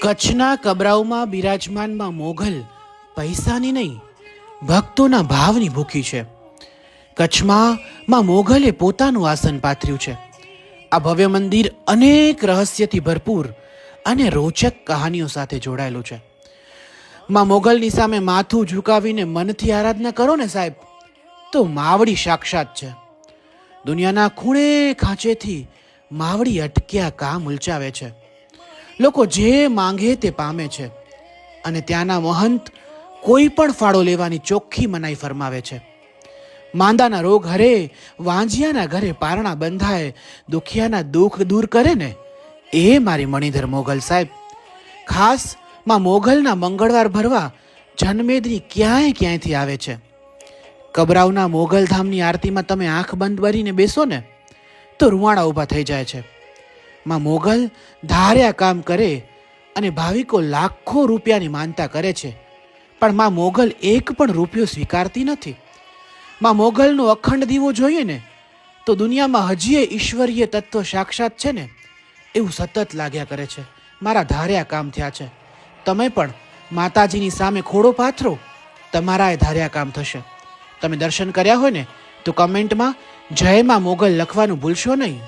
કચ્છના કબરાઓમાં બિરાજમાનમાં મોગલ પૈસાની નહીં, ભક્તોના ભાવની ભૂખી છે. કચ્છમાં માં મોગલે પોતાનું આસન પાથર્યું છે. આ ભવ્ય મંદિર અનેક રહસ્યથી ભરપૂર અને રોચક કહાનીઓ સાથે જોડાયેલું છે. માં મોગલની સામે માથું ઝુકાવીને મનથી આરાધના કરો ને સાહેબ, તો માવડી સાક્ષાત છે. દુનિયાના ખૂણે ખાંચેથી માવડી અટક્યા કામ ઉલચાવે છે. લોકો જે માંગે તે પામે છે અને ત્યાંના મહંત કોઈ પણ ફાળો લેવાની ચોખ્ખી મનાઈ ફરમાવે છે. માંદાના રોગ હરે, વાંજિયાના ઘરે પારણા બંધાય, દુખિયાના દુઃખ દૂર કરે ને એ મારી મણિધર મોગલ સાહેબ. ખાસ માં મોગલના મંગળવાર ભરવા જનમેદની ક્યાંયથી આવે છે. કબરાવના મોગલધામની આરતીમાં તમે આંખ બંધ કરીને બેસો ને તો રૂવાણા ઊભા થઈ જાય છે. માં મોગલ ધાર્યા કામ કરે અને ભાવિકો લાખો રૂપિયાની માનતા કરે છે, પણ માં મોગલ એક પણ રૂપિયો સ્વીકારતી નથી. માં મોગલનો અખંડ દીવો જોઈએ ને તો દુનિયામાં હજીએ ઈશ્વરીય તત્વ સાક્ષાત છે ને એવું સતત લાગ્યા કરે છે. મારા ધાર્યા કામ થયા છે. તમે પણ માતાજીની સામે ખોડો પાથરો, તમારા એ ધાર્યા કામ થશે. તમે દર્શન કર્યા હોય ને તો કમેન્ટમાં જય માં મોગલ લખવાનું ભૂલશો નહીં.